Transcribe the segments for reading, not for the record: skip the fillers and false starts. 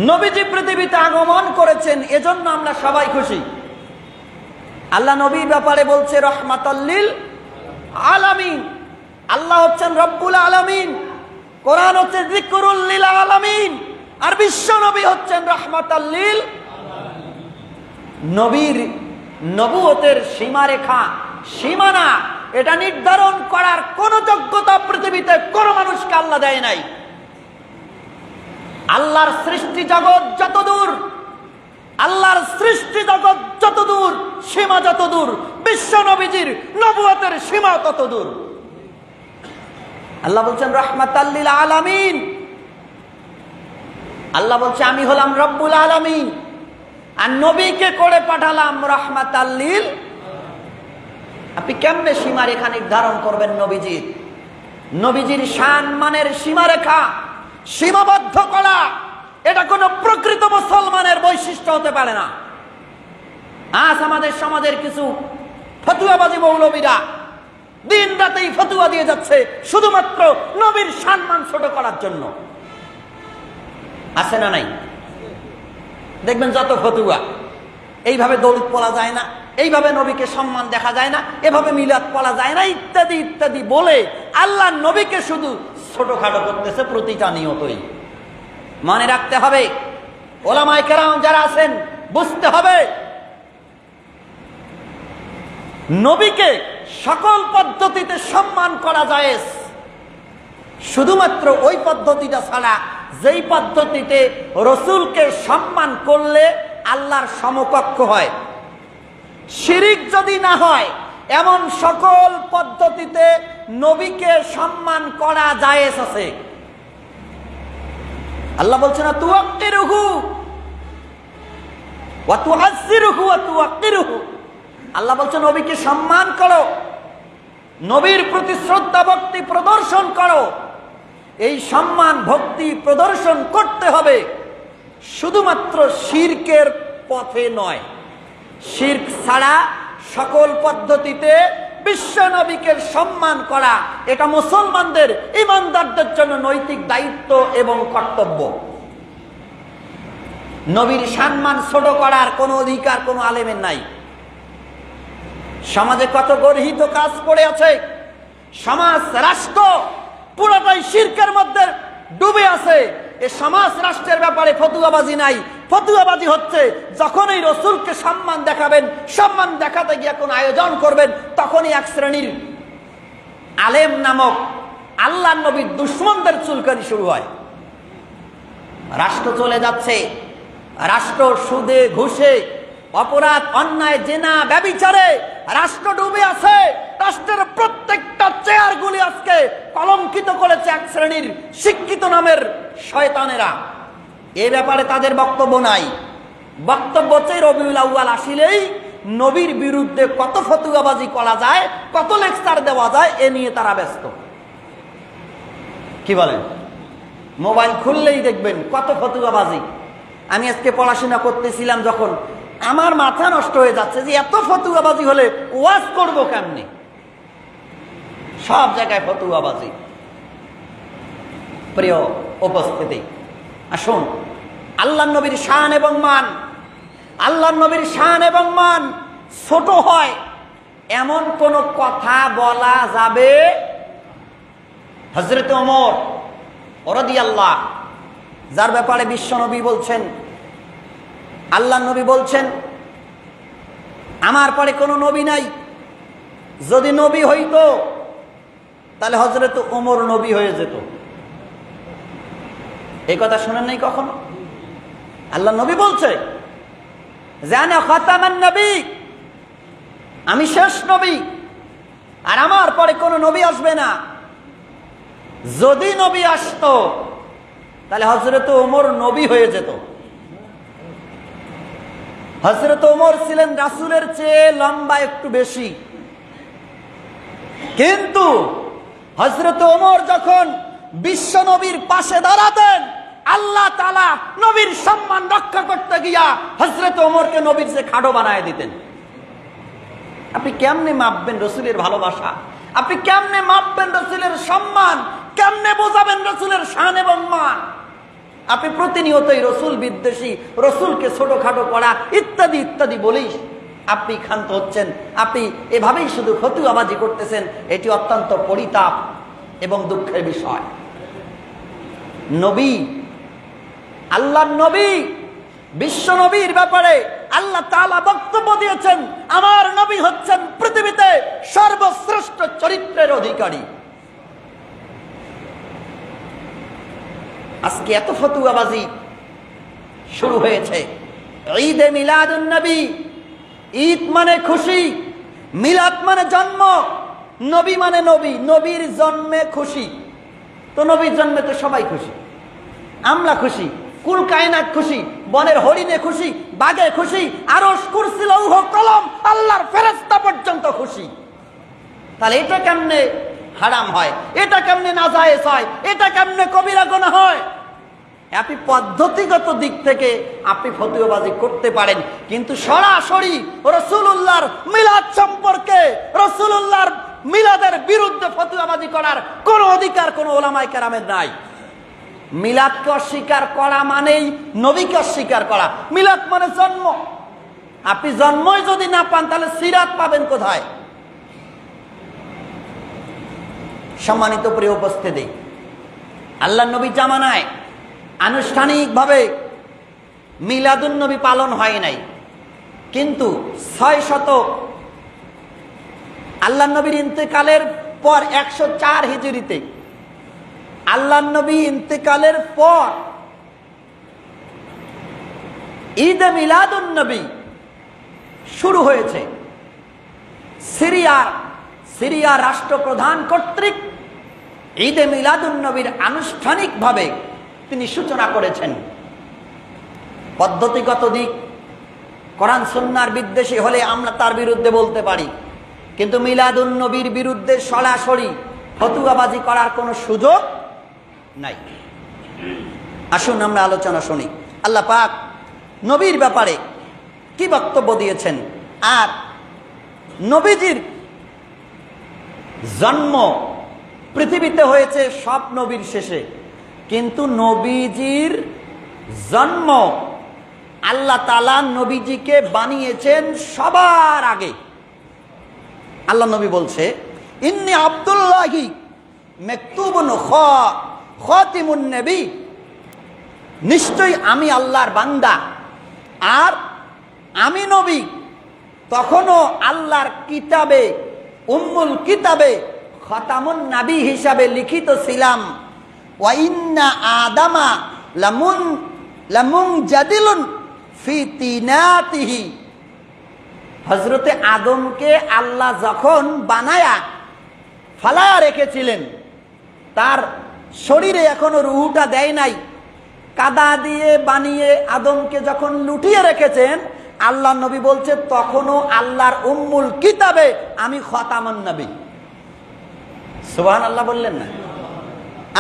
নবীজি পৃথিবীতে আগমন করেছেন, এজন্য আমরা সবাই খুশি। আল্লাহ নবীর ব্যাপারে বলছে রহমাতাল লিল আলামিন। আল্লাহ হচ্ছেন রব্বুল আলামিন, কোরআন হচ্ছে যিকরুল লিল আলামিন, আর বিশ্ব নবী হচ্ছেন রহমাতাল লিল। নবীর নবুয়তের সীমারেখা, সীমানা, এটা নির্ধারণ করার কোন যোগ্যতা পৃথিবীতে কোন মানুষকে আল্লাহ দেয় নাই। আল্লাহর সৃষ্টি জগৎ যতদূর, আল্লাহর সৃষ্টি জগৎ যতদূর, সীমা যতদূর, বিশ্ব নবীজির নবুয়তের সীমা ততদূর। আল্লাহ বলছেন রাহমাতাল লিল আলামিন। আল্লাহ বলছে আমি হলাম রব্বুল আলামিন, আর নবীকে করে পাঠালাম রাহমাতাল লিল। আপনি কেমনে সীমারেখা নির্ধারণ করবেন নবীজির? নবীজির শান মানের সীমারেখা সীমাবদ্ধ করা, এটা কোন প্রকৃত মুসলমানের বৈশিষ্ট্য হতে পারে না। আজ আমাদের সমাজের কিছু ফতুয়াবাজি মৌলবীরা দিন রাতেই ফতুয়া দিয়ে যাচ্ছে শুধুমাত্র নবীর সম্মান ছোট করার জন্য। আছে না নাই? দেখবেন যত ফতুয়া, এইভাবে দৌলত পড়া যায় না, এইভাবে নবীকে সম্মান দেখা যায় না, এভাবে মিলাদ পড়া যায় না, ইত্যাদি ইত্যাদি বলে আল্লাহ নবীকে শুধু ছোটখাটো করতেছে প্রতিটা নিয়তই। মনে রাখতে হবে, ওলামায়ে কেরাম যারা আছেন বুঝতে হবে, নবীকে সকল পদ্ধতিতে সম্মান করা যায়, শুধুমাত্র ওই পদ্ধতিটা ছাড়া যেই পদ্ধতিতে রসুলকে সম্মান করলে আল্লাহর সমকক্ষ হয়। শিরিক যদি না হয় এমন সকল পদ্ধতিতে নবীকে সম্মান করা জায়েজ আছে। আল্লাহ বলছেন না তুওয়াক্কিরুহু ওয়া তুআজ্জিরুহু ওয়া তুওয়াক্কিরুহু। আল্লাহ বলছেন নবীকে সম্মান করো, নবীর প্রতি শ্রদ্ধা ভক্তি প্রদর্শন করো। এই সম্মান ভক্তি প্রদর্শন করতে হবে শুধুমাত্র শিরকের পথে নয়। শিরক ছাড়া সকল পদ্ধতিতে বিশ্ব নবীকে সম্মান করা, এটা মুসলমানদের ঈমানদারদের জন্য নৈতিক দায়িত্ব এবং কর্তব্য। নবীর সম্মান ছোট করার কোনো অধিকার কোনো আলেমের নাই। সমাজে কত গর্হিত কাজ পড়ে আছে, সমাজ রাষ্ট্র পুরোটাই শিরকের মধ্যে ডুবে আছে। এই সমাজ রাষ্ট্রের ব্যাপারে ফতুয়াবাজি নাই। ফতুয়াবাজি হচ্ছে যখনই রসুলকে সম্মান দেখাবেন, সম্মান দেখাতে গিয়ে কোন আয়োজন করবেন, তখনই এক শ্রেণীর আলেম নামক আল্লাহ নবীর দুশ্মনদের চুলকানি শুরু হয়। রাষ্ট্র চলে যাচ্ছে, রাষ্ট্র সুদে ঘুষে অপরাধ অন্যায় জেনা ব্যভিচারে রাষ্ট্র ডুবে আছে। রাষ্ট্রের প্রত্যেকটা চেয়ারগুলি আজকে কলঙ্কিত করেছে এক শ্রেণীর শিক্ষিত নামের শয়তানেরা। এ ব্যাপারে তাদের বক্তব্য নাই। বক্তব্য হচ্ছে রবিউল আউয়াল আসিলেই নবীর বিরুদ্ধে কত ফতুয়াবাজি করা যায়, কত লেকচার দেওয়া যায়, এ নিয়ে তারা ব্যস্ত। কি বলেন? মোবাইল খুললেই দেখবেন কত ফতুয়াবাজি। আমি আজকে পড়াশোনা করতেছিলাম যখন, আমার মাথা নষ্ট হয়ে যাচ্ছে যে এত ফতুয়াবাজি হলে ওয়াজ করব কেমনে? সব জায়গায় ফতুয়াবাজি। প্রিয় উপস্থিতি, আসুন আল্লাহ নবীর শান এবং মান, আল্লাহ নবীর শান এবং মান ছোট হয় এমন কোন কথা বলা যাবে? হযরত ওমর রাদিয়াল্লাহু, যার ব্যাপারে বিশ্ব নবী বলছেন, আল্লাহ নবী বলছেন আমার পরে কোনো নবী নাই, যদি নবী হইতো তাহলে হযরত ওমর নবী হয়ে যেত। এই কথা শুনেন নাই কখনো? আল্লাহ নবী বলছে যে আনা খাতামান নবী, আমি শেষ নবী, আর আমার পরে কোনো নবী আসবে না। যদি নবী আসতো তাহলে হযরত ওমর নবী হয়ে যেত। হযরত ওমর ছিলেন রাসূলের চেয়ে লম্বা একটু বেশি, কিন্তু হযরত ওমর যখন বিশ্ব নবীর পাশে দাঁড়াতেন, আল্লাহ তাআলা নবীর সম্মান রক্ষা করতে গিয়া হযরত ওমরকে নবীর চেয়ে খাটো বানায় দিতেন। আপনি কেমনে মাপবেন রাসূলের ভালোবাসা? আপনি কেমনে মাপবেন রাসূলের সম্মান? কেমনে বোঝাবেন রাসূলের শান এবং মান? আপনি প্রতিনিয়তই রসুল বিদ্বেষী, রসুলকে ছোটখাটো করা ইত্যাদি ইত্যাদি বলেই আপনি ক্ষান্ত হচ্ছেন। আপনি এভাবেই শুধু ফতুয়াবাজি করতেছেন। এটি অত্যন্ত পরিতাপ এবং দুঃখের বিষয়। নবী, আল্লাহর নবী, বিশ্ব নবীর ব্যাপারে আল্লাহ তাআলা বক্তব্য দিয়েছেন, আমার নবী হচ্ছেন পৃথিবীতে সর্বশ্রেষ্ঠ চরিত্রের অধিকারী। আজকে এত ফতুয়াবাজি শুরু হয়েছে। ঈদে মিলাদুন নবী, ঈদ মানে খুশি, মিলাদ মানে জন্ম, নবী মানে নবী, নবীর জন্মে খুশি। তো নবীর জন্মে তো সবাই খুশি, আমরা খুশি, কুল কায়নাত খুশি, বনের হরিণে খুশি, বাঘে খুশি, আরশ কুরসি লৌহ কলম আল্লাহর ফেরেশতা পর্যন্ত খুশি। তাহলে এটা কেমনে হারাম হয়? এটা কেমনে নাজায়েজ হয়? এটা কেমনে কবিরা গুনাহ হয়? আপনি পদ্ধতিগত দিক থেকে আপনি ফতুয়াবাজি করতে পারেন, কিন্তু সরাসরি রাসূলুল্লাহর মিলাদ সম্পর্কে, রাসূলুল্লাহর মিলাদের বিরুদ্ধে ফতুয়াবাজি করার কোনো অধিকার কোনো উলামায়ে কেরামের নাই। মিলাদকে অস্বীকার করা মানেই নবীকে অস্বীকার করা। মিলাদ মানে জন্ম। আপনি জন্মই যদি না পান তাহলে সিরাত পাবেন কোথায়? সম্মানিত প্রিয় উপস্থিতি, আল্লাহর নবী জামানায় আনুষ্ঠানিকভাবে মিলাদুন নবী পালন হয় নাই, কিন্তু 600 আল্লাহর নবীর ইন্তেকালের পর 104 হিজরিতে আল্লাহর নবী ইন্তেকালের পর ঈদে মিলাদুন নবী শুরু হয়েছে। সিরিয়ার রাষ্ট্রপ্রধান কর্তৃক ঈদে মিলাদুন নবীর আনুষ্ঠানিকভাবে তিনি সূচনা করেছেন। পদ্ধতিগত দিক কোরআন সুন্নাহর বিদ্বেষী হলে আমরা তার বিরুদ্ধে বলতে পারি, কিন্তু মিলাদুন নবীর বিরুদ্ধে সরাসরি ফতুয়াবাজি করার কোনো সুযোগ নাই। আসুন আমরা আলোচনা শুনি আল্লাহ পাক নবীর ব্যাপারে কি বক্তব্য দিয়েছেন। আর নবীজির জন্ম পৃথিবীতে হয়েছে সব নবীর শেষে, কিন্তু নবীজির জন্ম আল্লাহ তাআলা নবীজিকে বানিয়েছেন সবার আগে। আল্লাহ নবী বলছে, ইন্নী আব্দুল্লাহি মাকতুবুন খাতিমুন নবী, নিশ্চয়ই আমি আল্লাহর বান্দা আর আমি নবী। তখনও আল্লাহর কিতাবে, উম্মুল কিতাবে খাতামুন নবী হিসাবে লিখিত ছিলাম। ওয়া ইন্না আদামা লামুনজাদিলুন ফি তিনাতিহি, হযরতে আদমকে আল্লাহ যখন বানায়া ফালায়া রেখেছিলেন, তার শরীরে এখনো রূহটা দেয় নাই, কাদা দিয়ে বানিয়ে আদমকে যখন লুটিয়ে রেখেছেন, আল্লাহ নবী বলছে তখনও আল্লাহর উম্মুল কিতাবে আমি খাতামুন নবী। সুবহানাল্লাহ বললেন না?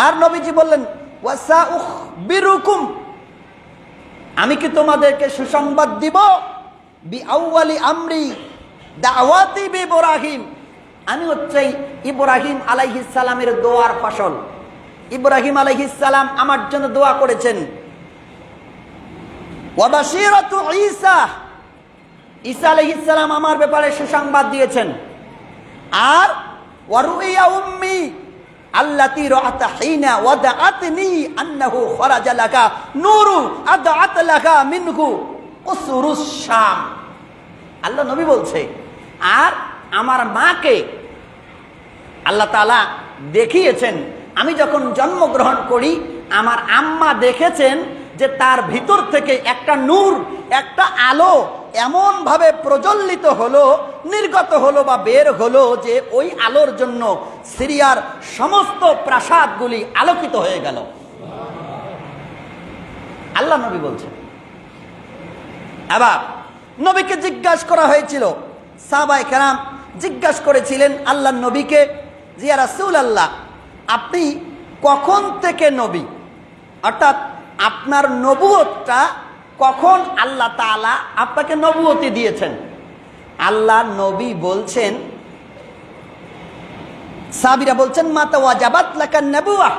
আর নবীজি বললেন, ওয়াসাউখবিরুকুম, আমি কি তোমাদেরকে সুসংবাদ দিব, বিআউয়ালি আমরি দাওয়াতি ইব্রাহিম, আমি হচ্ছে ইব্রাহিম আলাইহিস সালামের দোয়ার ফসল। ইব্রাহিম আলাইহিস সালাম আমার জন্য দোয়া করেছেন। ওয়া বাশীরাতু ঈসা, ঈসা আলাইহিস সালাম আমার ব্যাপারে সুসংবাদ দিয়েছেন। আর ওয়া রুইয়া উম্মি আল্লাতী রাআত হিনা ওয়াদাআতনি আন্নাহু খরাজা লাকা নূরু আদআত লাকা মিনহু উসরুস শাম। আল্লাহ নবী বলছে, আর আমার মাকে আল্লাহ তাআলা দেখিয়েছেন, আমি যখন জন্মগ্রহণ করি আমার আম্মা দেখেছেন যে তার ভিতর থেকে একটা নূর, একটা আলো এমন ভাবে প্রজ্বলিত হলো, নির্গত হলো বা বের হলো যে ওই আলোর জন্য সিরিয়ার সমস্ত প্রাসাদগুলি আলোকিত হয়ে গেল। আল্লাহ নবী বলছেন। আবার নবীকে জিজ্ঞাসা করা হয়েছিল, সাহাবায়ে কেরাম জিজ্ঞাসা করেছিলেন আল্লাহ নবীকে, যে ইয়া রাসূলুল্লাহ, আপনি কখন থেকে নবী, অর্থাৎ আপনার নবুয়তটা কখন আল্লাহ তাআলা আপনাকে নবুয়তি দিয়েছেন? আল্লাহ নবী বলছেন, সাহাবীরা বলছেন, মাতা ওয়াজাবাত লাকান নবুওয়া,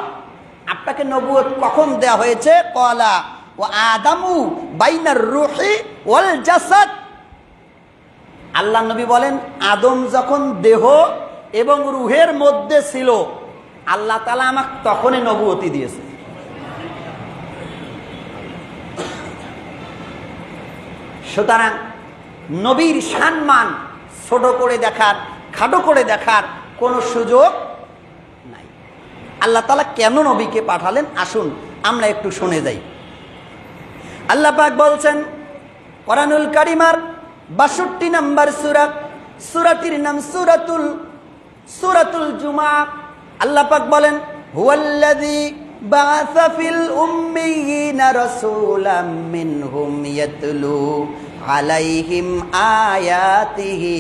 আপনাকে নবুয়ত কখন দেয়া হয়েছে? ক্বালা ওয়া আদামু বাইনার রূহি ওয়াল জাসাদ। আল্লাহ নবী বলেন, আদম যখন দেহ এবং রূহের মধ্যে ছিল, আল্লাহ তাআলা আমাকে তখনই নবুয়তি দিয়েছে। সুতরাং নবীর সম্মান ছোট করে দেখার, খাটো করে দেখার কোনো সুযোগ নাই। আল্লাহ তাআলা কেন নবীকে পাঠালেন, আসুন আমরা একটু শুনে যাই। আল্লাহ পাক বলছেন কোরআনুল কারীমের ৬২ নম্বর সূরা, সূরাটির নাম সূরাতুল জুমআ। আল্লাহ পাক বলেন, হুয়াল্লাযী বাআসা ফিল উম্মিয়িনা রাসূলাম মিনহুম ইয়াতলু আলাইহিম আয়াতিহি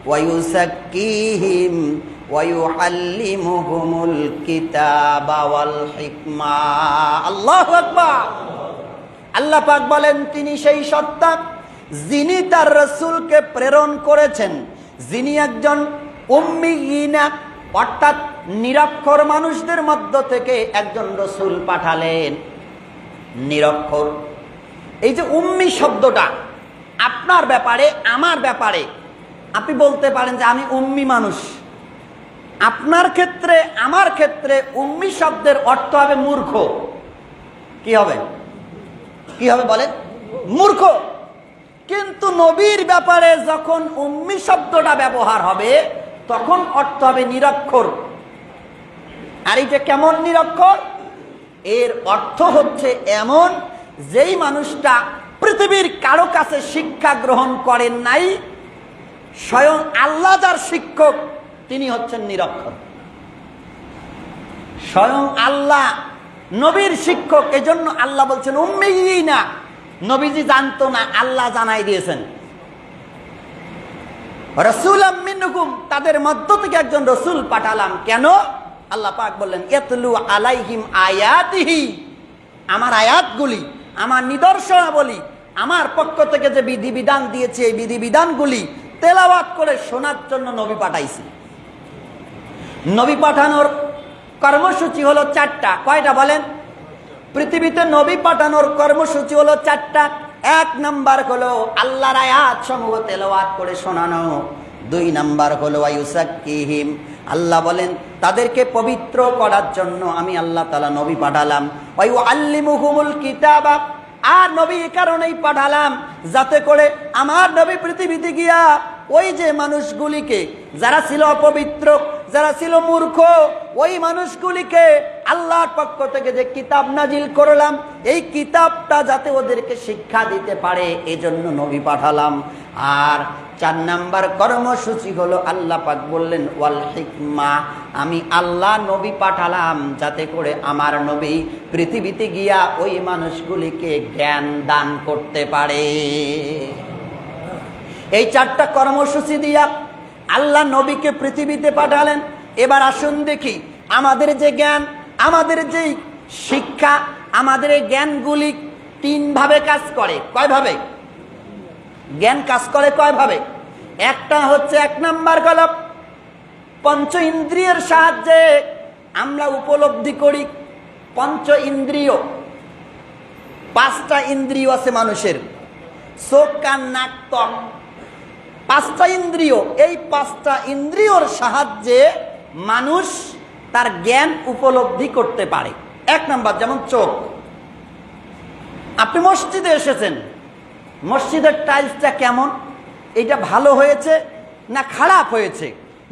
ওয়া ইউযাক্কিহিম ওয়া ইউআল্লিমুহুমুল কিতাবা ওয়াল হিকমা। আল্লাহু আকবার। আল্লাহ পাক বলেন, তিনি সেই সত্তা যিনি তার রাসূলকে প্রেরণ করেছেন, যিনি একজন উম্মিয়িনা অর্থাৎ নিরক্ষর মানুষদের মধ্য থেকে একজন রাসূল পাঠালেন। নিরক্ষর, এই যে উম্মি শব্দটা আপনার ব্যাপারে, আমার ব্যাপারে, আপনি বলতে পারেন যে আমি উম্মি মানুষ। আপনার ক্ষেত্রে, আমার ক্ষেত্রে উম্মি শব্দের অর্থ হবে মূর্খ। কি হবে? কি হবে বলেন? মূর্খ। কিন্তু নবীর ব্যাপারে যখন উম্মি শব্দটা ব্যবহার হবে, তখন অর্থ হবে নিরক্ষর। আর এইটা কেমন নিরক্ষর? এর অর্থ হচ্ছে এমন যেই মানুষটা পৃথিবীর কারো কাছে শিক্ষা গ্রহণ করেন নাই, স্বয়ং আল্লাহ যার শিক্ষক, তিনি হচ্ছেন নিরক্ষর। স্বয়ং আল্লাহ নবীর শিক্ষক, এজন্য আল্লাহ বলছেন উম্মিয়িনা। নবীজি জানতো না, আল্লাহ জানাই দিয়েছেন। রাসূলাম মিনহুম, তাদের মধ্য থেকে একজন রাসূল পাঠালাম। কেন? আল্লাহ পাক বললেন, ইয়াতলু আলাইহিম আয়াতিহি, আমার আয়াতগুলি, আমার নিদর্শনাবলী, আমার পক্ষ থেকে যে বিধিবিধান দিয়েছে, এই বিধিবিধানগুলি তেলাওয়াত করে শোনার জন্য নবী পাঠাইছি। নবী পাঠানোর কর্মসূচি হলো 4টা। কয়টা বলেন? পৃথিবীতে নবী পাঠানোর কর্মসূচি হলো 4টা। 1 নাম্বার হলো আল্লাহর আয়াত সমূহ তেলাওয়াত করে শোনানো। 2 নাম্বার হলো ওয়ায়ুসাক্কিহিম, আল্লাহ বলেন তাদেরকে পবিত্র করার জন্য আমি আল্লাহ তাআলা নবী পাঠালাম। ওয়ায়ুআল্লিমুহুমুল কিতাবা, আর নবী এই কারণেই পাঠালাম যাতে করে আমার নবী পৃথিবীতে গিয়া ওই যে মানুষগুলিকে, যারা ছিল অপবিত্র, যারা ছিল মূর্খ, ওই মানুষগুলিকে আল্লাহর পক্ষ থেকে যে কিতাব নাজিল করলাম, এই কিতাবটা যাতে ওদেরকে শিক্ষা দিতে পারে, এজন্য নবী পাঠালাম। আর 4 নাম্বার কর্মসূচি হলো আল্লাহ পাক বললেন ওয়াল হিকমা, আমি আল্লাহ নবী পাঠালাম যাতে করে আমার নবী পৃথিবীতে গিয়া ওই মানুষগুলিকে জ্ঞান দান করতে পারে। এই 4টা কর্মসূচি দিয়া আল্লাহ নবীকে পৃথিবীতে পাঠালেন। এবার আসুন দেখি আমাদের যে জ্ঞান, আমাদের যে শিক্ষা, আমাদের এই জ্ঞানগুলি 3 ভাবে কাজ করে। কয় ভাবে জ্ঞান কাজ করে? কয় ভাবে? একটা হচ্ছে 1 নাম্বার হলো পঞ্চ ইন্দ্রিয়ের সাহায্যে আমরা উপলব্ধি করি। পঞ্চ ইন্দ্রিয়, 5টা ইন্দ্রিয় আছে মানুষের, চোখ, কান, নাক, ত্বক, 5টা ইন্দ্রিয়। এই 5টা ইন্দ্রিয়র সাহায্যে মানুষ তার জ্ঞান উপলব্ধি করতে পারে। 1 নাম্বার, যেমন চোখ। আপনি মসজিদে এসেছেন, মসজিদের টাইলসটা কেমন, এটা ভালো হয়েছে না খারাপ হয়েছে,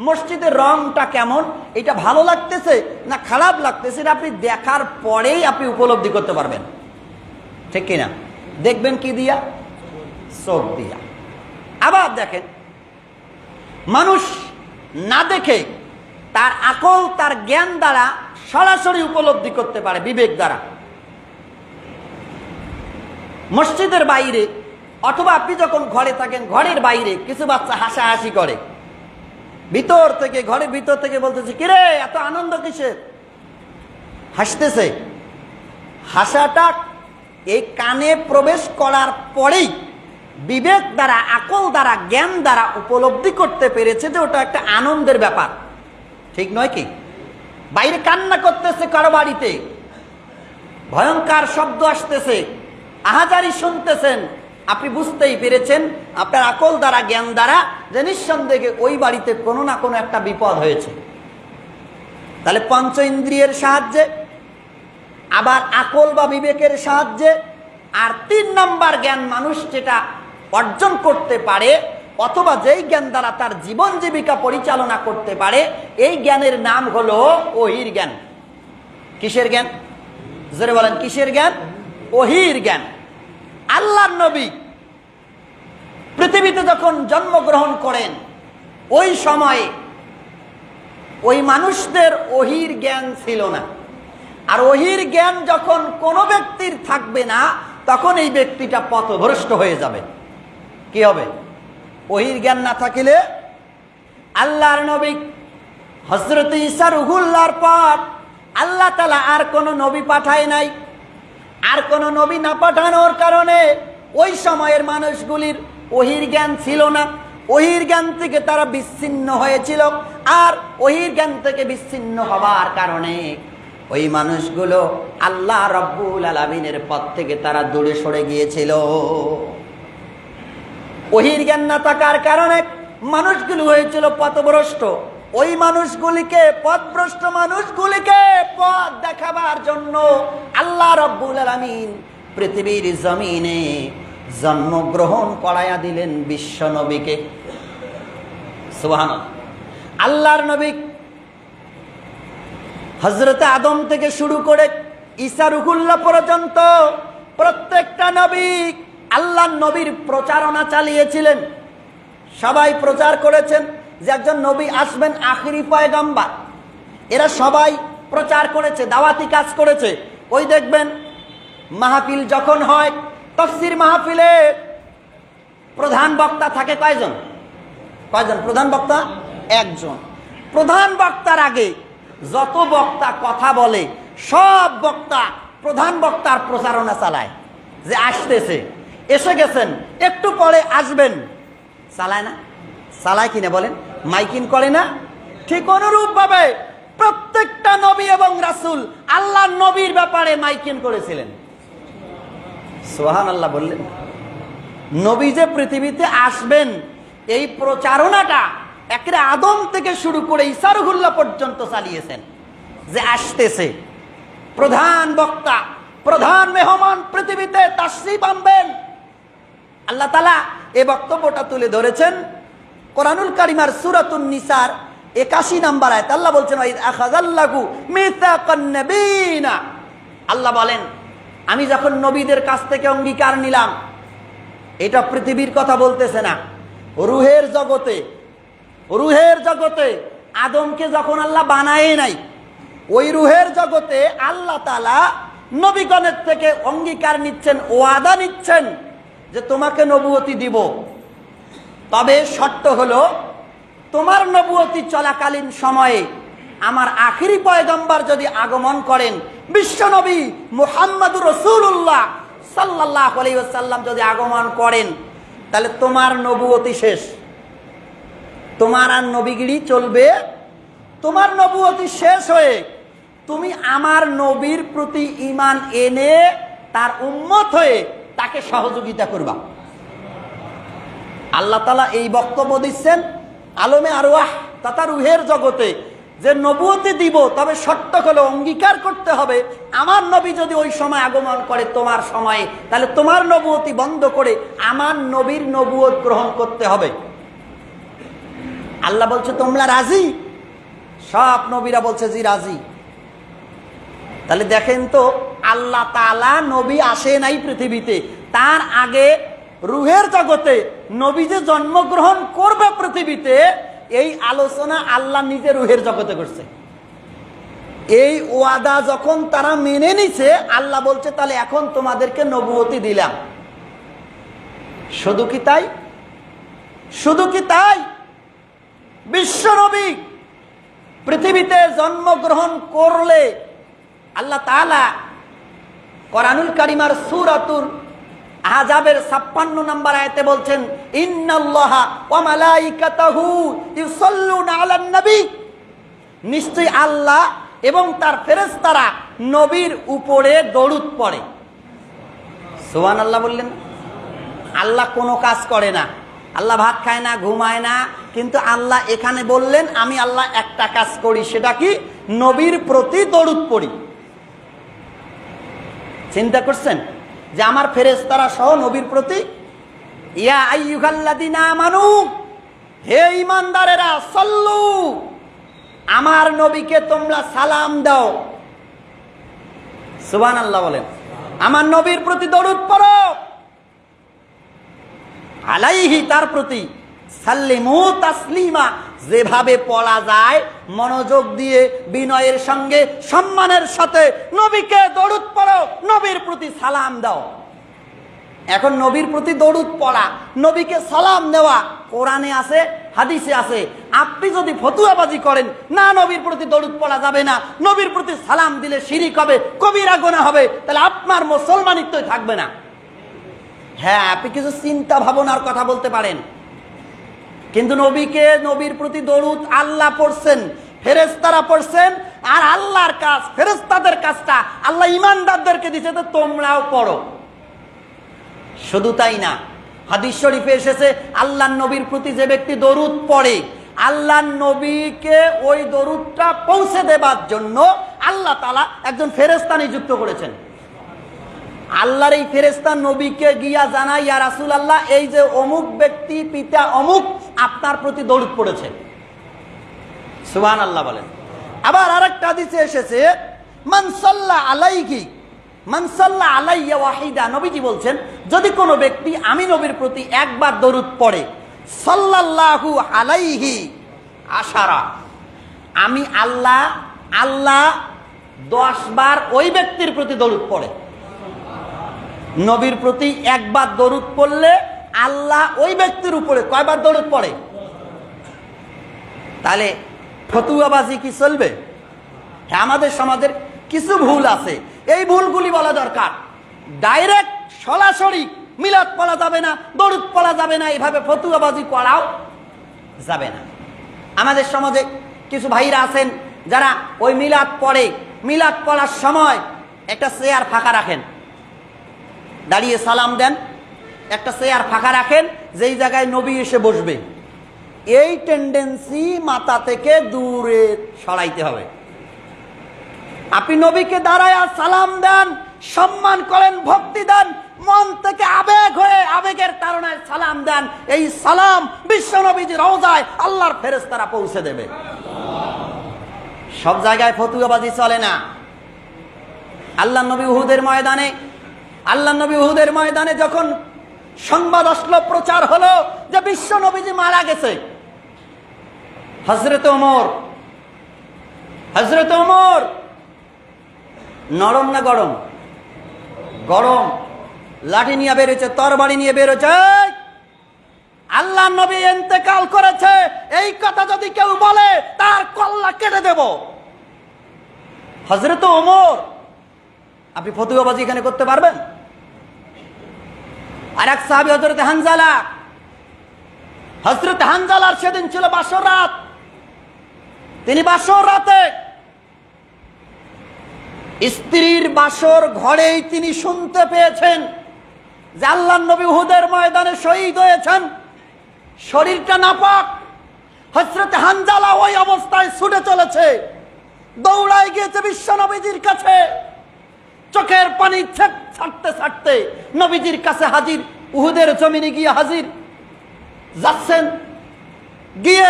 মসজিদের রংটা কেমন, এটা ভালো লাগতেছে না খারাপ লাগতেছে, এটা আপনি দেখার পরেই আপনি উপলব্ধি করতে পারবেন। ঠিক কিনা? দেখবেন কি দিয়া? চোখ দিয়া। আবার দেখেন, মানুষ না দেখে তার আকল, তার জ্ঞান দ্বারা সরাসরি উপলব্ধি করতে পারে বিবেক দ্বারা। মসজিদের বাইরে অথবা আপনি যখন ঘরে থাকেন, ঘরের বাইরে কিছু বাচ্চা হাসাহাসি করে, ভিতর থেকে, ঘরের ভিতর থেকে বলতেছে, কিরে এত আনন্দ কিসের? হাসতেছে। হাসাটা এই কানে প্রবেশ করার পরেই বিবেক দ্বারা, আকল দ্বারা, জ্ঞান দ্বারা উপলব্ধি করতে পেরেছে যে ওটা একটা আনন্দের ব্যাপার। ঠিক নয় কি? বাইরে কান্না করতেছে কারো বাড়িতে, ভয়ঙ্কর শব্দ আসতেছে, আহাজারি শুনতেছেন, আপনি বুঝতেই পেরেছেন আপনার আকল দ্বারা, জ্ঞান দ্বারা, যে নিঃসন্দেহে ওই বাড়িতে কোনো না কোনো একটা বিপদ হয়েছে। তাহলে পঞ্চ ইন্দ্রিয়ের সাহায্যে, আবার আকল বা বিবেকের সাহায্যে, আর 3 নাম্বার জ্ঞান মানুষ যেটা অর্জন করতে পারে অথবা যেই জ্ঞান দ্বারা তার জীবন জীবিকা পরিচালনা করতে পারে, এই জ্ঞানের নাম হলো ওহির জ্ঞান। কিসের জ্ঞান? জোরে বলেন, কিসের জ্ঞান? ওহির জ্ঞান। আল্লাহর নবী পৃথিবীতে যখন জন্মগ্রহণ করেন ওই সময়ে ওই মানুষদের ওহির জ্ঞান ছিল না। আর ওহির জ্ঞান যখন কোনো ব্যক্তির থাকবে না তখন এই ব্যক্তিটা পথভ্রষ্ট হয়ে যাবে। কি হবে? ওহির জ্ঞান না থাকিলে আল্লাহর নবী হযরত ঈসা রুহুল্লাহর পর আল্লাহ তাআলা আর কোনো নবী পাঠায় নাই। আর কোনো নবী না পাঠানোর কারণে ওই সময়ের মানুষগুলির ওহির জ্ঞান ছিল না। ওহির জ্ঞান থেকে তারা বিচ্ছিন্ন হয়েছিল। আর ওহির জ্ঞান থেকে বিচ্ছিন্ন হবার কারণে ওই মানুষগুলো আল্লাহ রাব্বুল আলামিনের পথ থেকে তারা দূরে সরে গিয়েছিল। ওহির জ্ঞান না থাকার কারণে মানুষগুলো হয়েছিল পথভ্রষ্ট। ওই মানুষগুলিকে, পথভ্রষ্ট মানুষগুলিকে পথ দেখাবার জন্য আল্লাহ রাব্বুল আলামিন পৃথিবীর জমিনে জন্মগ্রহণ করাইয়া দিলেন বিশ্ব নবীকে। সুবহানাল্লাহ। আল্লাহর নবী হযরত আদম থেকে শুরু করে ঈসা রুহুল্লাহ পর্যন্ত প্রত্যেকটা নবী আল্লাহর নবীর প্রচারণা চালিয়েছিলেন। সবাই প্রচার করেছেন যে একজন নবী আসবেন, আখিরি পয়গম্বর। এরা সবাই প্রচার করেছে, দাওয়াতি কাজ করেছে। ওই দেখবেন মাহফিল যখন হয়, তাফসীর মাহফিলে প্রধান বক্তা থাকে কয়জন? প্রধান বক্তা একজন। প্রধান বক্তার আগে যত বক্তা কথা বলে সব বক্তা প্রধান বক্তার প্রচারণা চালায়, যে আসতেছে, এসে গেছেন, একটু পরে আসবেন। চালায় না? চালায় কিনা বলেন? মাইকিং করে না? ঠিক অনুরূপ ভাবে প্রত্যেকটা নবী এবং রাসূল আল্লাহর নবীর ব্যাপারে মাইকিং করেছিলেন। সুবহানাল্লাহ বললেন। নবী যে পৃথিবীতে আসবেন এই প্রচারণাটা একেবারে আদম থেকে শুরু করে ঈসা রুহুল্লাহ পর্যন্ত চালিয়েছেন, যে আসতেছে প্রধান বক্তা, প্রধান মেহমান পৃথিবীতে তাশরীফ আনবেন। আল্লাহ তাআলা এই বক্তব্যটা তুলে ধরেছেন কোরআনুল কারীমের সূরাতুন নিসার 81 নম্বর আয়াত। আল্লাহ বলছেন, আখাযাল্লাহু মিসাকান নবিয়িনা। আল্লাহ বলেন, আমি যখন নবীদের কাছ থেকে অঙ্গীকার নিলাম, এটা পৃথিবীর কথা বলতেছে না, রূহের জগতে। রূহের জগতে আদমকে যখন আল্লাহ বানায় নাই, ওই রূহের জগতে আল্লাহ তাআলা নবীগণের থেকে অঙ্গীকার নিচ্ছেন, ওয়াদা নিচ্ছেন যে তোমাকে নবুয়তি দিব, তবে শর্ত হলো তোমার নবুয়তি চলাকালীন সময়ে আমার আখিরি পয়গম্বর যদি আগমন করেন, বিশ্বনবী মুহাম্মদুর রাসূলুল্লাহ সাল্লাল্লাহু আলাইহি ওয়াসাল্লাম যদি আগমন করেন, তাহলে তোমার নবুয়তি শেষ, তোমার আর নবীগিরি চলবে। তোমার নবুয়তি শেষ হয়ে তুমি আমার নবীর প্রতি ঈমান এনে তার উম্মত হয়ে তাকে সহযোগিতা করবা। আল্লাহ তাআলা এই বক্তব্য দিচ্ছেন আলমে আরওয়াহ তথা রূহের জগতে, যে নবুয়তি দিব, তবে শর্ত হলো অঙ্গীকার করতে হবে আমার নবী যদি ওই সময় আগমন করে তোমার সময়ে, তাহলে তোমার নবুয়তি বন্ধ করে আমার নবীর নবুয়ত গ্রহণ করতে হবে। আল্লাহ বলছে তোমরা রাজি? সব নবীরা বলছে জি রাজি। তাহলে দেখেন তো, আল্লাহ তাআলা নবী আসে নাই পৃথিবীতে, তার আগে রূহের জগতে নবী যে জন্মগ্রহণ করবে পৃথিবীতে, এই আলোচনা আল্লাহ নিজে রূহের জগতে করছে। এই ওয়াদা যখন তারা মেনে নিছে, আল্লাহ বলছে তাহলে এখন তোমাদেরকে নবুয়তি দিলাম। শুধু কি তাই? শুধু কি তাই? বিশ্বনবী পৃথিবীতে জন্মগ্রহণ করলে আল্লাহ তাআলা কোরআনুল কারীমের সূরাতুল আহজাবের 56 নম্বর আয়াতে বলছেন, ইন্নাল্লাহা ওয়া মালাইকাতাহু ইউসাল্লুনা আলান নবী। নিশ্চয়ই আল্লাহ এবং তার ফেরেশতারা নবীর উপরে দরুদ পড়ে। সুবহানাল্লাহ বললেন। আল্লাহ কোনো কাজ করে না, আল্লাহ ভাত খায় না, ঘুমায় না, কিন্তু আল্লাহ এখানে বললেন আমি আল্লাহ একটা কাজ করি, সেটা কি? নবীর প্রতি দরুদ পড়ি। চিন্তা করছেন যে আমার ফেরেশতারা সহ নবীর প্রতি, ইয়া আইয়ুহাল্লাযীনা আমানু, হে ঈমানদারেরা, সাল্লু, আমার নবীকে তোমরা সালাম দাও। সুবহানাল্লাহ বলেন। আমার নবীর প্রতি দরুদ পড়ো, আলাইহি, তার প্রতি, সাল্লিমু তাসলিমা, যেভাবে পড়া যায় মনোযোগ দিয়ে বিনয়ের সঙ্গে সম্মানের সাথে নবীকে দরুদ পড়ো, নবীর প্রতি সালাম দাও। এখন নবীর প্রতি দরুদ পড়া, নবীকে সালাম দেওয়া কোরআনে আছে, হাদিসে আছে। আপনি যদি ফতুয়াবাজি করেন না নবীর প্রতি দরুদ পড়া যাবে না, নবীর প্রতি সালাম দিলে শিরিক হবে, কবিরা গুনাহ হবে, তাহলে আপনার মুসলমানিত্বই থাকবে না। হ্যাঁ, আপনি কিছু চিন্তা ভাবনার কথা বলতে পারেন, কিন্তু নবীর প্রতি দরুদ আল্লাহ পড়ছেন, ফেরেশতারা পড়ছেন, আর আল্লাহর কাজ, ফেরেশতাদের কাজটা আল্লাহ ঈমানদারদেরকে দিয়েছে, তো তোমরাও পড়ো। শুধু তাই না, হাদিস শরীফে এসেছে আল্লাহর নবীর প্রতি যে ব্যক্তি দরুদ পড়ে, আল্লাহর নবীকে ওই দরুদটা পৌঁছে দেবার জন্য আল্লাহ তাআলা একজন ফেরেশতা নিযুক্ত করেছেন। আল্লাহর এই ফেরেশতা নবীকে গিয়া জানায়, ইয়া রাসূলুল্লাহ, এই যে অমুক ব্যক্তি পিতা অমুক আপনার প্রতি দরুদ পড়েছে। সুবহানাল্লাহ বলেন। আবার আরেকটা হাদিসে এসেছে, মান সাল্লা আলাইহি, মান সাল্লা আলাইয়া ওয়াহিদা, নবীজি বলছেন যদি কোনো ব্যক্তি আমি নবীর প্রতি একবার দরুদ পড়ে, সাল্লাল্লাহু আলাইহি আশারা, আমি আল্লাহ 10 বার ওই ব্যক্তির প্রতি দরুদ পড়ে। নবীর প্রতি একবার দরুদ পড়লে আল্লাহ ওই ব্যক্তির উপরে কয়বার দরুদ পড়ে? তাহলে ফতুয়াবাজি কি চলবে? হ্যাঁ, আমাদের সমাজের কিছু ভুল আছে, এই ভুলগুলি বলা দরকার। ডাইরেক্ট সরাসরি মিলাদ পড়া যাবে না, দরুদ পড়া যাবে না, এইভাবে ফতুয়াবাজি করাও যাবে না। আমাদের সমাজে কিছু ভাইরা আছেন যারা ওই মিলাদ পড়ে, মিলাদ পড়ার সময় একটা চেয়ার ফাঁকা রাখেন, দাঁড়িয়ে সালাম দেন, একটা চেয়ার ফাঁকা রাখেন যেই জায়গায় নবী এসে বসবে। এই টেন্ডেন্সি মাথা থেকে দূরে সরাইতে হবে। আপনি নবীকে দাঁড়ায় আর সালাম দেন, সম্মান করেন, ভক্তি দেন, মন থেকে আবেগ হয়ে আবেগের কারণে সালাম দেন, এই সালাম বিশ্ব নবীজির রওজায় আল্লাহর ফেরেশতারা পৌঁছে দেবে। সব জায়গায় ফতুয়াবাজি চলে না। আল্লাহর নবী উহুদের ময়দানে যখন সংবাদ আসলো, প্রচার হলো যে বিশ্ব নবীজি মারা গেছে, হযরত ওমর নরম না গরম? গরম। লাঠি নিয়ে বেরোচ্ছে, তরবারি নিয়ে বেরোচ্ছে, আল্লাহর নবী ইন্তেকাল করেছে, এই কথা যদি কেউ বলে তার কল্লা কেটে দেব। হযরত ওমর, আপনি ফতুয়াবাজি এখানে করতে পারবেন? আর এক সাহাবী হযরত হানজালার সেদিন ছিল বাসর রাত। তিনি বাসর রাতে স্ত্রীর বাসর ঘরেই তিনি শুনতে পেয়েছেন যে আল্লাহর নবী উহুদের ময়দানে শহীদ হয়েছেন, শরীরটা নাপাক। হযরত হানজালা ওই অবস্থায় ছুটে চলেছে, দৌড়ায় গিয়েছে বিশ্ব নবীজির কাছে, চোখের পানি ছাড়তে ছাড়তে নবীজির কাছে হাজির, উহুদের জমিনে গিয়ে হাজির। যাচ্ছেন, গিয়ে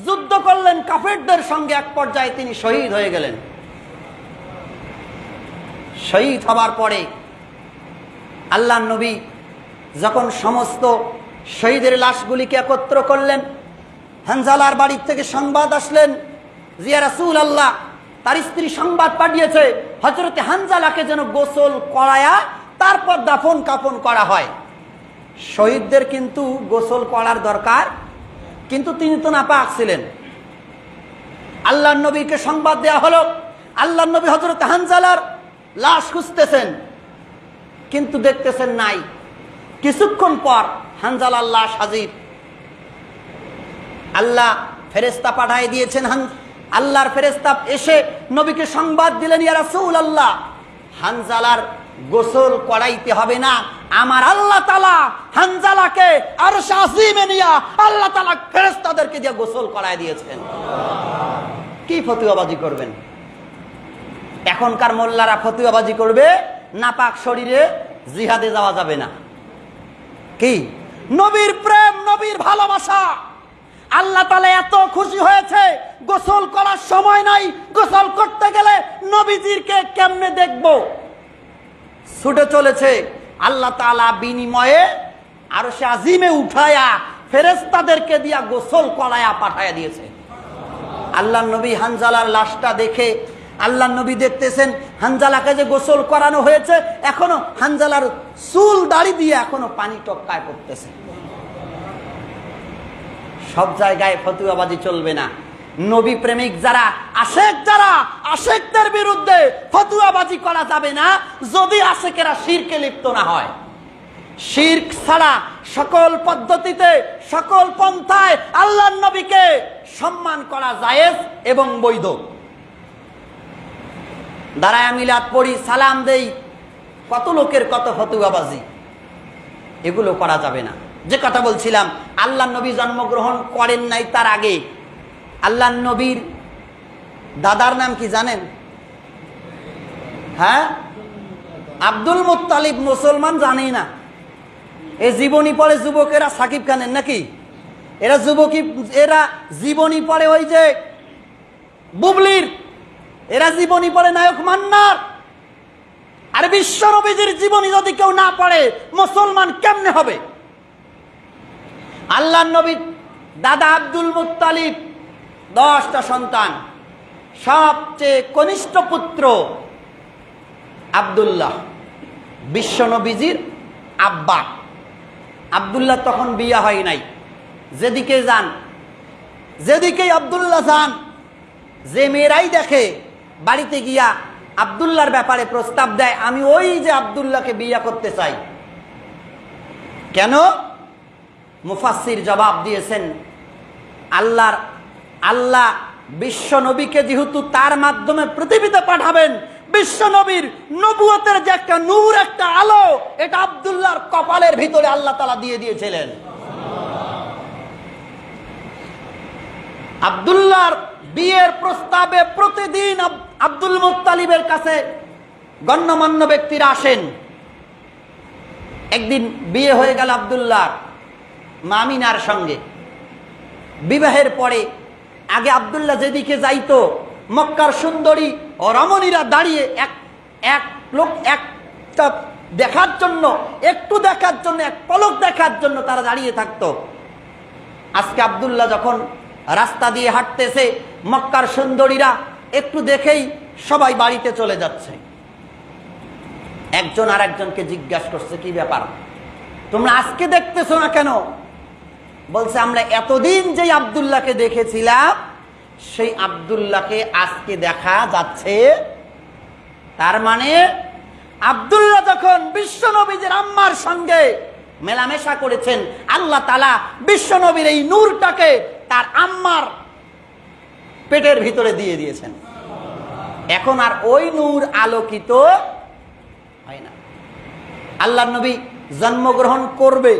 যুদ্ধ করলেন কাফেরদের সঙ্গে, এক পর্যায়ে তিনি শহীদ হয়ে গেলেন। শহীদ হবার পরে আল্লাহর নবী যখন সমস্ত শহীদের লাশগুলিকে একত্র করলেন, হানজালার বাড়ির থেকে সংবাদ আসলেন, ইয়া রাসূলুল্লাহ, তার স্ত্রী সংবাদ পাঠিয়েছে হযরত হানজালাকে যেন গোসল করায়া তারপর দাফন কাফন করা হয়। শহীদদের কিন্তু গোসল করার দরকার, কিন্তু তিনি তো নাপাক ছিলেন। আল্লাহর নবীকে সংবাদ দেয়া হলো, আল্লাহর নবী হযরত হানজালার লাশ খুঁজতেছেন, কিন্তু দেখতেছেন নাই। কিছুক্ষণ পর হানজালার লাশ হাজির। আল্লাহ ফেরেশতা পাঠিয়ে দিয়েছেন আল্লাহর ফেরেশতা এসে নবীকে সংবাদ দিলেন, ইয়া রাসূলুল্লাহ, হানজালার গোসল করাইতে হবে না, আমার আল্লাহ তাআলা হানজালাকে আরশ আজিমে নিয়া আল্লাহ তাআলা ফেরেশতাদেরকে দিয়ে গোসল করায় দিয়েছেন। কি ফতোয়াবাজি করবেন? এখনকার মোল্লারা ফতোয়াবাজি করবে নাপাক শরীরে জিহাদে যাওয়া যাবে না। কি নবীর প্রেম, নবীর ভালোবাসা, আল্লাহ তাআলা এত খুশি হয়েছে, গোসল করার সময় নাই, গোসল করতে গেলে নবীজিকে কেমনে দেখব, ছুটে চলেছে। আল্লাহ তাআলা বিনিময়ে আরশে আজিমে উঠায়া ফেরেশতাদেরকে দিয়া গোসল করায়া পাঠায়া দিয়েছে। আল্লাহ নবী হানজালার লাশটা দেখে, আল্লাহ নবী দেখতেছেন হানজালাকে যে গোসল করানো হয়েছে, এখনো হানজালার চুল দাড়ি দিয়ে এখনো পানি টপকায় পড়তেছে। সব জায়গায় ফতোয়াবাজি চলবে না। নবী প্রেমিক যারা, আশেক যারা, আশেকদের বিরুদ্ধে ফতোয়াবাজি করা যাবে না যদি আশেকেরা শিরকে লিপ্ত না হয়। শিরক ছাড়া সকল পদ্ধতিতে, সকল পন্থায় আল্লাহর নবীকে সম্মান করা জায়েজ এবং বৈধ। দাঁড়ায় মিলাদ পড়ি, সালাম দেই, কত লোকের কত ফতোয়াবাজি, এগুলো করা যাবে না। যে কথা বলছিলাম, আল্লাহ নবী জন্মগ্রহণ করেন নাই তার আগে আল্লাহ নবীর দাদার নাম কি জানেন? হ্যাঁ, আব্দুল মুত্তালিব। মুসলমান জানি না। এই জীবনী পড়ে যুবকেরা সাকিব খানের নাকি, এরা যুবকী, এরা জীবনী পড়ে ওই যে বুবলির, এরা জীবনী পড়ে নায়ক মান্নার। আর বিশ্ব নবীজির জীবনী যদি কেউ না পড়ে মুসলমান কেমনে হবে? আল্লাহ নবীর দাদা আব্দুল মুত্তালিব 10টা সন্তান, সবচেয়ে কনিষ্ঠ পুত্র আব্দুল্লাহ, বিশ্ব নবীজির আব্বা। আব্দুল্লাহ তখন বিয়ে হয় নাই। যেদিকে যান, যেদিকেই আব্দুল্লাহ যান, যে মেয়েরাই দেখে বাড়িতে গিয়া আব্দুল্লাহর ব্যাপারে প্রস্তাব দেয়, আমি ওই যে আব্দুল্লাহকে বিয়ে করতে চাই। কেন? মুফাসসির জবাব দিয়েছেন, আল্লাহ বিশ্ব নবীকে যেহেতু তার মাধ্যমে পৃথিবীতে পাঠাবেন, বিশ্ব নবীর নবুয়তের যে একটা নূর, একটা আলো, এটা আব্দুল্লাহর কপালের ভিতরে আল্লাহ তাআলা দিয়ে দিয়েছিলেন। আব্দুল্লাহর বিয়ের প্রস্তাবে প্রতিদিন আব্দুল মুত্তালিবের কাছে গণ্যমান্য ব্যক্তিরা আসেন। একদিন বিয়ে হয়ে গেল আব্দুল্লাহর মামিনার সঙ্গে। বিবাহের পরে আগে আব্দুল্লাহ যেদিকে যাইতো, মক্কার সুন্দরী ও রমণীরা দাঁড়িয়ে এক লোক একটা দেখার জন্য, একটু দেখার জন্য, এক পলক দেখার জন্য তারা দাঁড়িয়ে থাকতো। আজকে আব্দুল্লাহ যখন রাস্তা দিয়ে হাঁটতেছে, মক্কার সুন্দরীরা একটু দেখেই সবাই বাড়িতে চলে যাচ্ছে। একজন আর একজনকে জিজ্ঞাসা করছে, কি ব্যাপার, তোমরা আজকে দেখতেছো না কেন? বলছে, আমরা এতদিন যে আব্দুল্লাহকে দেখেছিলাম সেই আব্দুল্লাহকে আজকে দেখা যাচ্ছে। তার মানে আব্দুল্লাহ যখন বিশ্ব নবীর আম্মার সঙ্গে মেলামেশা করেছেন, আল্লাহ তাআলা বিশ্ব নবীর এই নূরটাকে তার আম্মার পেটের ভিতরে দিয়ে দিয়েছেন। এখন আর ওই নূর আলোকিত হয় না। আল্লাহর নবী জন্মগ্রহণ করবে,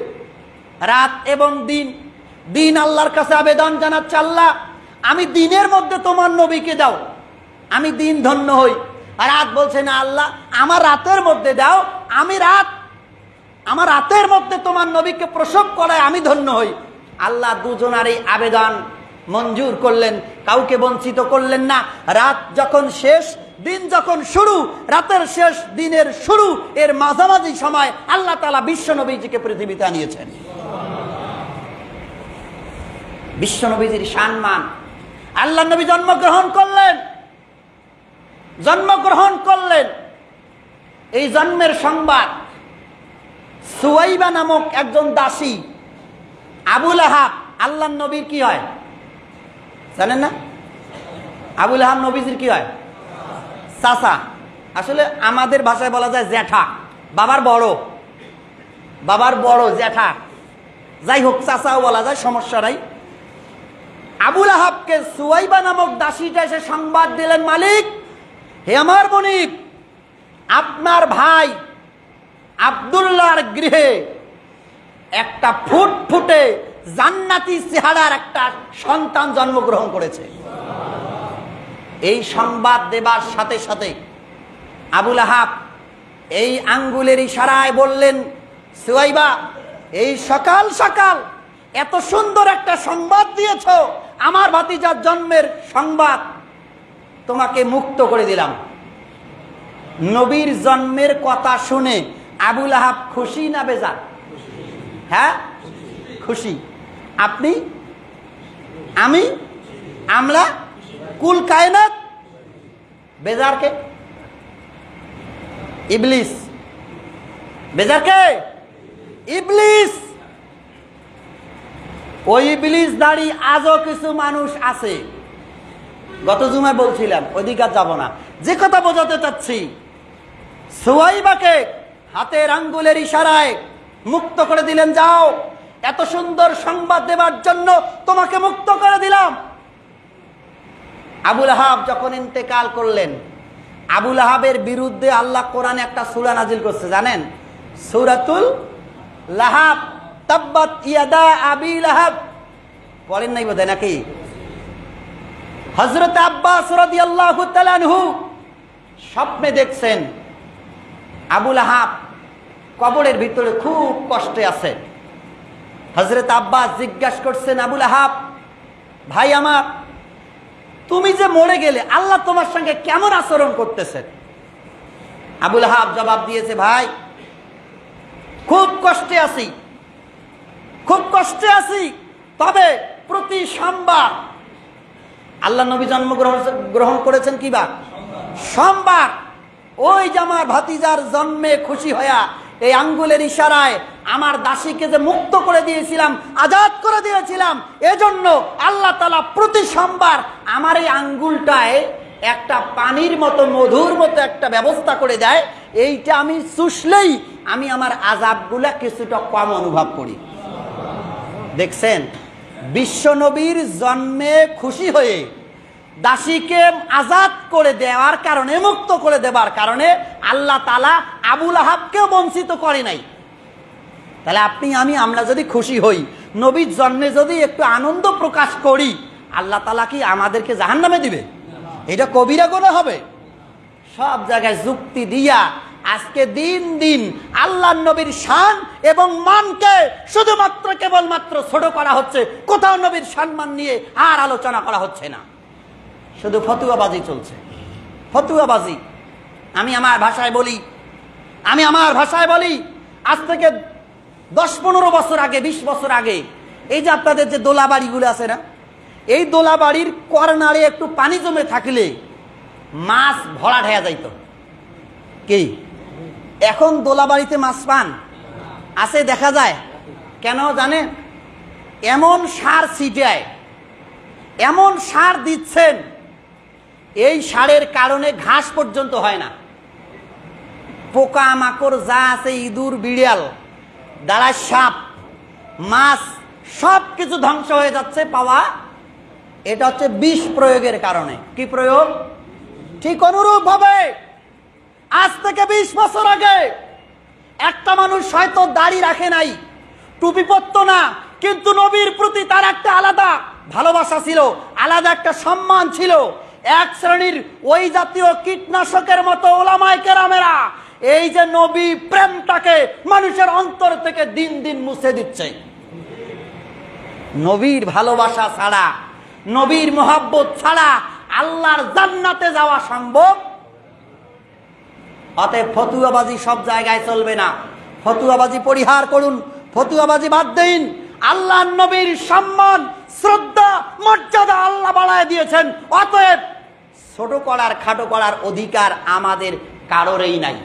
রাত এবং দিন, দিন আল্লাহর কাছে আবেদন জানাচ্ছে, আল্লাহ আমি দিনের মধ্যে তোমার নবীকে দাও, আমি দিন ধন্য হই। রাত বলছে, না আল্লাহ আমার রাতের মধ্যে দাও, আমার রাতের মধ্যে তোমার নবীকে প্রসব করায় আমি ধন্য হই। আল্লাহ দুজনারই আবেদন মঞ্জুর করলেন, কাউকে বঞ্চিত করলেন না। রাত যখন শেষ, দিন যখন শুরু, রাতের শেষ দিনের শুরু, এর মাঝামাঝি সময় আল্লাহ তাআলা বিশ্ব নবীজিকে পৃথিবীতে আনিয়েছেন। বিশ্ব নবীজির সম্মান, আল্লাহ নবী জন্মগ্রহণ করলেন। এই জন্মের সংবাদ সুয়াইবা নামক একজন দাসী, আবুল আহাব আল্লাহ নবীর কি হয় জানেন না? আবুল আহাব নবীজির কি হয়? চাচা। আসলে আমাদের ভাষায় বলা যায় জ্যাঠা, বাবার বড় জ্যাঠা, যাই হোক চাচাও বলা যায়, সমস্যা নাই। আবুল আহাবকে সুয়াইবা নামক দাসীটা এসে সংবাদ দিলেন, মালিক, হে আমার মনিব, আপনার ভাই আব্দুল্লাহর গৃহে একটা ফুটফুটে জান্নাতি চেহারার একটা সন্তান জন্মগ্রহণ করেছে। এই সংবাদ দেবার সাথে সাথে আবুল আহাব এই আঙ্গুলের ইশারায় বললেন, সুয়াইবা, এই সকাল সকাল এত সুন্দর একটা সংবাদ দিয়েছ, আমার ভাতিজার জন্মের সংবাদ, তোমাকে মুক্ত করে দিলাম। নবীর জন্মের কথা শুনে আবুল আহাব খুশি না বেজার? হ্যাঁ, খুশি। আপনি, আমি, আমরা, কুল কায়নাত। বেজার কে? ইবলিস। বেজার কে? ইবলিস। ওই ইবলিস দাড়ি আজও কিছু মানুষ আছে, গত জুমায় বলছিলাম, ওইদিকে যাব না। যে কথা বোঝাতে চাচ্ছি, সুয়াইবাকে হাতের আঙ্গুলের ইশারায় মুক্ত করে দিলেন, যাও, এত সুন্দর সংবাদ দেবার জন্য তোমাকে মুক্ত করে দিলাম। আবুল আহাব যখন ইন্তেকাল করলেন, আবুল আহাবের বিরুদ্ধে আল্লাহ কোরআনে একটা সূরা নাজিল করছে, জানেন? সূরাতুল লাহাব, তাব্বাত ইয়াদা আবি লাহাব। পড়েন নাই বোধহয় নাকি? হযরত আব্বাস রাদিয়াল্লাহু তাআলা আনহু স্বপ্নে দেখছেন আবুল আহাব কবরের ভিতরে খুব কষ্টে আছে। হযরত আব্বাস জিজ্ঞাসা করছেন, আবুল আহাব, ভাই আমার, তুমি যে মরে গেলে আল্লাহ তোমার সঙ্গে কেমন আচরণ করতেছেন? আবুল আহাব জবাব দিয়েছে, ভাই, খুব কষ্টে আছি, খুব কষ্টে আছি, তবে প্রতি সোমবার, আল্লাহ নবী জন্মগ্রহণ করেছেন কিবার? সোমবার। ওই যে আমার ভাতিজার জন্মে খুশি হইয়া এই আঙ্গুলের ইশারায় আমার দাসীকে যে মুক্ত করে দিয়েছিলাম, আজাদ করে দিয়েছিলাম, এজন্য আল্লাহ তাআলা প্রতি সোমবার আমার এই আঙ্গুলটায় একটা পানির মতো, মধুর মতো একটা ব্যবস্থা করে দেয়। এইটা আমি চুষলেই আমি আমার আযাবগুলা কিছুটা কম অনুভব করি। দেখছেন, বিশ্ব নবীর জন্মে খুশি হয়ে দাসীকে আজাদ করে দেওয়ার কারণে, মুক্ত করে দেবার কারণে আল্লাহ তাআলা আবুল আহাবকেও বঞ্চিত করে নাই। তাহলে আপনি আমি, আমরা যদি খুশি হই, নবীর জন্মে যদি একটু আনন্দ প্রকাশ করি, আল্লাহ তাআলা কি আমাদেরকে জাহান্নামে দিবে? এটা কবিরা গুনাহ হবে? সব জায়গায় যুক্তি দিয়া আজকে দিন দিন আল্লাহর নবীর শান এবং মানকে শুধুমাত্র কেবলমাত্র ছোট করা হচ্ছে, কোথাও নবীর সম্মান নিয়ে আর আলোচনা করা হচ্ছে না, শুধু ফতুয়াবাজি চলছে। ফতুয়াবাজি। আমি আমার ভাষায় বলি, আজ থেকে 10-15 বছর আগে, 20 বছর আগে, এই যে আপনাদের যে দোলা বাড়িগুলো আছে না, এই দোলা বাড়ির কর্নারে একটু পানি জমে থাকলে মাছ ভরা ঢেয়া যাইত। কি এখন দোলা বাড়িতে মাছ পান আছে? দেখা যায় কেন জানেন? এমন সার ছিটায়, এমন সার দিচ্ছেন, এই সারের কারণে ঘাস পর্যন্ত হয় না। পোকা মাকড় যা আছে, ইঁদুর, বিড়াল, দাঁড়ায় সাপ, মাছ, সব কিছু ধ্বংস হয়ে যাচ্ছে পাওয়া। এটা হচ্ছে বিষ প্রয়োগের কারণে। কি প্রয়োগ? ঠিক অনুরূপ ভাবে আজ থেকে 20 বছর আগে একটা মানুষ হয়তো দাড়ি রাখে নাই, টুপি পরতো না, কিন্তু নবীর প্রতি তার একটা আলাদা ভালোবাসা ছিল, আলাদা একটা সম্মান ছিল। এক শ্রেণীর ওই জাতীয় কীটনাশকের মতো ওলামায়ে কেরামেরা এই যে নবী প্রেমটাকে মানুষের অন্তর থেকে দিন দিন মুছে দিচ্ছে। নবীর ভালোবাসা ছাড়া, নবীর মোহাব্বত ছাড়া আল্লাহর জান্নাতে যাওয়া সম্ভব? অতএব ফতুয়াবাজি সব জায়গায় চলবে না। ফতুয়াবাজি পরিহার করুন, ফতুয়াবাজি বাদ দিন। আল্লাহর নবীর সম্মান, শ্রদ্ধা, মর্যাদা আল্লাহ বাড়ায় দিয়েছেন, অতএব ছোট করার, খাটো করার অধিকার আমাদের কারোরই নাই।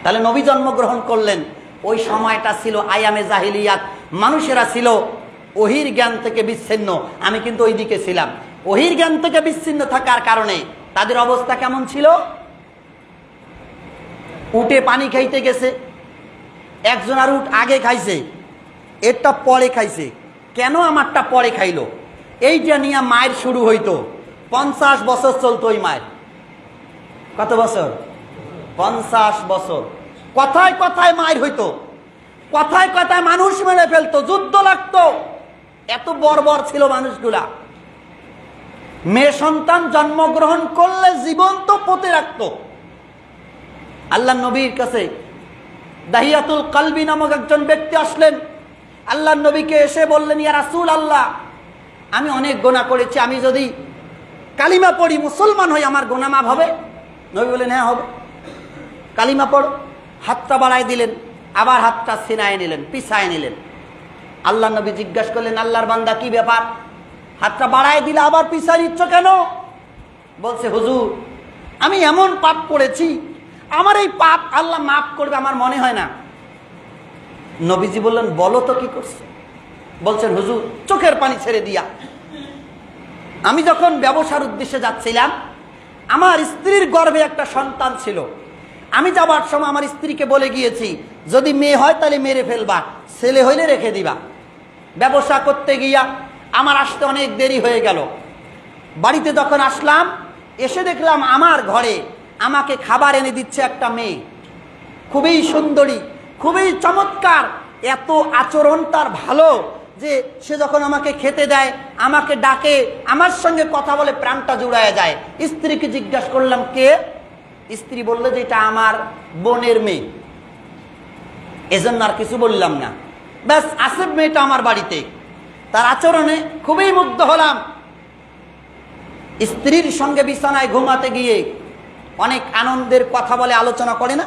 তাহলে নবী জন্মগ্রহণ করলেন, ওই সময়টা ছিল আয়ামে জাহিলিয়াত, মানুষেরা ছিল ওহির জ্ঞান থেকে বিচ্ছিন্ন। আমি কিন্তু ওই দিকে ছিলাম। ওহির জ্ঞান থেকে বিচ্ছিন্ন থাকার কারণে তাদের অবস্থা কেমন ছিল? উটে পানি খাইতে গেছে, একজন আর উট আগে খাইছে, এরটা পরে খাইছে, কেন আমারটা পরে খাইলো, এইটা নিয়ে মায়ের শুরু হইতো। 50 বছর চলতো ওই মায়ের। কত বছর? 50 বছর। কথায় কথায় মায়ের হইতো, কথায় কথায় মানুষ মেরে ফেলতো, যুদ্ধ লাগতো। এত বর্বর ছিল মানুষগুলা। মেয়ে সন্তান জন্মগ্রহণ করলে জীবন্ত পুঁতে রাখতো। আল্লাহ নবীর কাছে দাহিয়াতুল কলবি নামক একজন ব্যক্তি আসলেন। আল্লাহ নবীকে এসে বললেন, ইয়া রাসূল আল্লাহ, আমি অনেক গুনাহ করেছি, আমি যদি কালিমা পড়ি, মুসলমান হই, আমার গুনাহ মাফ হবে? নবী বললেন, হ্যাঁ হবে। কালিমা পড়ো। হাতটা বাড়ায় দিলেন, আবার হাতটা ছিনায় নিলেন, পিছায় নিলেন। আল্লাহ নবী জিজ্ঞাসা করলেন, আল্লাহর বান্দা কি ব্যাপার, হাতটা বাড়ায় দিলে আবার পিছায় নিচ্ছ কেন? বলছে, হুজুর, আমি এমন পাপ করেছি, আমার এই পাপ আল্লাহ মাফ করবে আমার মনে হয় না। নবীজি বললেন, বলো তো কি করছে? বলছেন, হুজুর, চোখের পানি ছেড়ে দিয়া আমি যখন ব্যবসার উদ্দেশ্যে যাচ্ছিলাম, আমার স্ত্রীর গর্ভে একটা সন্তান ছিল। আমি যাবার সময় আমার স্ত্রীকে বলে গিয়েছি, যদি মেয়ে হয় তাহলে মেরে ফেলবা, ছেলে হইলে রেখে দিবা। ব্যবসা করতে গিয়া আমার আসতে অনেক দেরি হয়ে গেল। বাড়িতে যখন আসলাম, এসে দেখলাম আমার ঘরে আমাকে খাবার এনে দিচ্ছে একটা মেয়ে, খুবই সুন্দরী, খুবই চমৎকার। এত আচরণ তার ভালো যে সে যখন আমাকে খেতে দেয়, আমাকে ডাকে, আমার সঙ্গে কথা বলে, প্রাণটা জুড়ায় যায়। স্ত্রীকে জিজ্ঞাসা করলাম, কে? স্ত্রী বললো যে এটা আমার বোনের মেয়ে। এজন্য আর কিছু বললাম না, ব্যাস আসিফ মেয়েটা আমার বাড়িতে। তার আচরণে খুবই মুগ্ধ হলাম। স্ত্রীর সঙ্গে বিছানায় ঘুমাতে গিয়ে অনেক আনন্দের কথা বলে, আলোচনা করে না?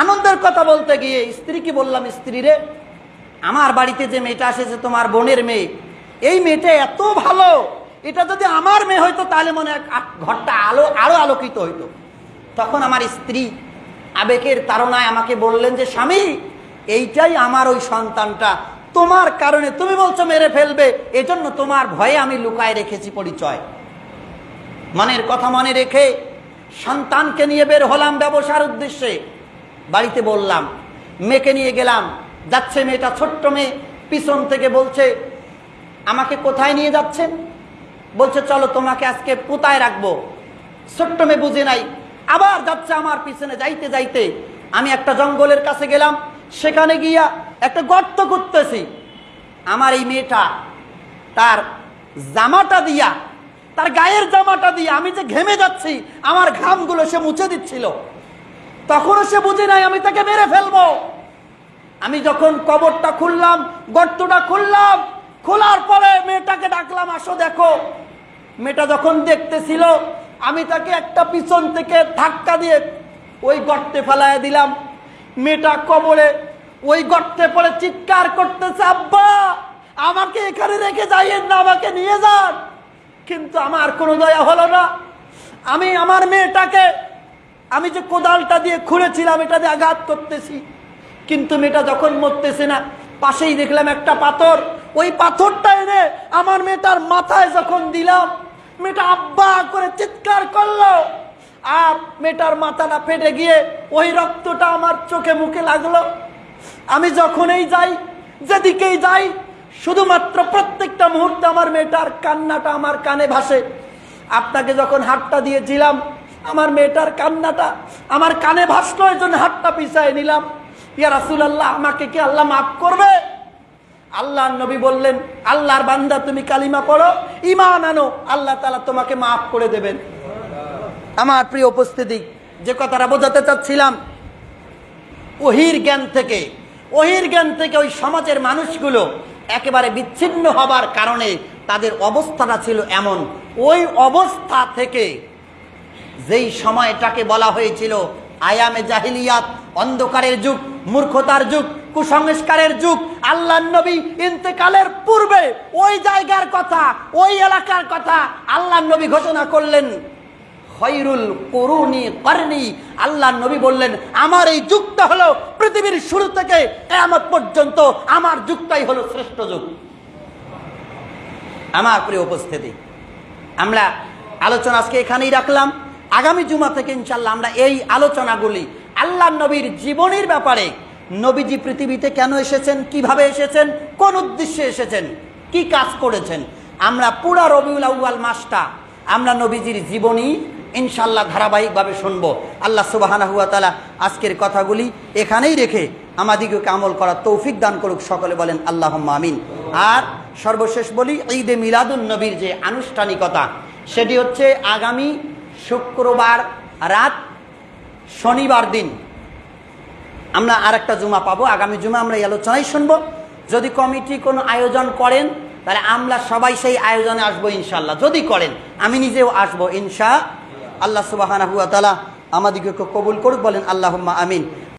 আনন্দের কথা বলতে গিয়ে স্ত্রীকে বললাম, স্ত্রী রে, আমার বাড়িতে যে মেয়েটা এসেছে তোমার বোনের মেয়ে, এই মেয়েটা এত ভালো, এটা যদি আমার মেয়ে হইতো তাহলে মনে হয় ঘরটা আরো আলোকিত হইতো। তখন আমার স্ত্রী আবেগের তাড়নায় আমাকে বললেন যে, স্বামী, এইটাই আমার ওই সন্তানটা, তোমার কারণে তুমি বলছো মেরে ফেলবে, এজন্য তোমার ভয়ে আমি লুকায় রেখেছি পরিচয়। মনের কথা মনে রেখে সন্তানকে নিয়ে বের হলাম ব্যবসার উদ্দেশ্যে। বাড়িতে বললাম, মেয়েকে নিয়ে গেলাম। যাচ্ছে মেয়েটা, ছোট্ট মেয়ে, পিছন থেকে বলছে, আমাকে কোথায় নিয়ে যাচ্ছেন? বলছে, চলো তোমাকে আজকে পুতায় রাখবো। ছোট্ট মেয়ে বুঝে নাই, আবার যাচ্ছে আমার পিছনে। যাইতে যাইতে আমি একটা জঙ্গলের কাছে গেলাম। সেখানে গিয়া একটা গর্ত করতেছি। আমার এই মেয়েটা তার জামাটা দিয়া, তার গায়ের জামাটা দিয়ে আমি যে ঘেমে যাচ্ছি, আমার ঘামগুলো সে মুছে দিচ্ছিল। তখনও সে বুঝে নাই আমি তাকে মেরে ফেলবো। আমি যখন কবরটা খুললাম, গর্তটা খুললাম, খোলার পরে মেয়েটাকে ডাকলাম, আসো দেখো। মেয়েটা যখন দেখতেছিল, আমি তাকে একটা পিছন থেকে ধাক্কা দিয়ে ওই গর্তে ফেলায় দিলাম। মেয়েটা কবরে ওই গর্তে পড়ে চিৎকার করতেছে, আব্বা, আমাকে এখানে রেখে যাইয়েন না, আমাকে নিয়ে যান। কিন্তু আমার কোনো দয়া হলো না। আমি আমার মেয়েটাকে, আমি যে কোদালটা দিয়ে খুঁড়েছিলাম, এটা দিয়ে আঘাত করতেছি, কিন্তু মেয়েটা যখন মরতেছে না, পাশেই দেখলাম একটা পাথর। ওই পাথরটা এনে আমার মেয়েটার মাথায় যখন দিলাম, মেয়েটা আব্বা করে চিৎকার করলো। আর মেয়েটার মাথাটা ফেটে গিয়ে ওই রক্তটা আমার চোখে মুখে লাগলো। আমি যখনই যাই, যেদিকেই যাই, শুধুমাত্র প্রত্যেকটা মুহূর্তে আমার মেয়েটার কান্নাটা আমার কানে ভাসে। আপনাকে যখন হাতটা দিয়েছিলাম, আমার মেয়েটার কান্নাটা আমার কানে ভাসলো, এই জন্য হাতটা পিছায় নিলাম। ইয়া রাসূলুল্লাহ, আমাকে কি আল্লাহ মাফ করবে? আল্লাহর নবী বললেন, আল্লাহর বান্দা, তুমি কালিমা পড়ো, ঈমান আনো, আল্লাহ তাআলা তোমাকে মাফ করে দেবেন। আমার প্রিয় উপস্থিতি, যে কথাটা বোঝাতে চাচ্ছিলাম, ওহির জ্ঞান থেকে ওই সমাজের মানুষগুলো একেবারে বিচ্ছিন্ন হবার কারণে তাদের অবস্থাটা ছিল এমন। ওই অবস্থা থেকে যেই সময়টাকে বলা হয়েছিল আয়ামে জাহিলিয়াত, অন্ধকারের যুগ, মূর্খতার যুগ, কুসংস্কারের যুগ, আল্লাহর নবী ইন্তেকালের পূর্বে ওই জায়গার কথা, ওই এলাকার কথা আল্লাহর নবী ঘোষণা করলেন, খৈরুল কুরুনি করনি। আল্লাহর নবী বললেন, আমার এই যুগটা হলো পৃথিবীর শুরু থেকে কিয়ামত পর্যন্ত আমার যুগটাই হলো শ্রেষ্ঠ যুগ। আমার প্রিয় উপস্থিতি, আমরা আলোচনা আজকে এখানেই রাখলাম। আগামী জুমা থেকে ইনশাআল্লাহ আমরা এই আলোচনাগুলি আল্লাহর নবীর জীবনের ব্যাপারে, নবীজি পৃথিবীতে কেন এসেছেন, কিভাবে এসেছেন, কোন উদ্দেশ্যে এসেছেন, কি কাজ করেছেন। আমরা পুরা রবিউল আউয়াল মাসটা আমরা নবীজির জীবনী ইনশাআল্লাহ ধারাবাহিকভাবে শুনবো। আল্লাহ সুবহানাহু ওয়া তাআলা আজকের কথাগুলি এখানেই রেখে আমাদিগকে আমল করার তৌফিক দান করুক, সকলে বলেন আল্লাহুম্মা আমিন। আর সর্বশেষ বলি, ঈদে মিলাদুন নবীর যে আনুষ্ঠানিকতা সেটি হচ্ছে আগামী শুক্রবার রাত, শনিবার দিন আমরা আরেকটা জুমা পাবো। আগামী জুমা আমরা এই আলোচনাই শুনবো। যদি কমিটি কোনো আয়োজন করেন তাহলে আমরা সবাই সেই আয়োজনে আসবো ইনশাআল্লাহ। যদি করেন আমি নিজেও আসবো ইনশাআল্লাহ। আল্লাহ সুবহানাহু ওয়া তাআলা আমাদিগকে কবুল করুক, বলেন আল্লাহুম্মা আমিন।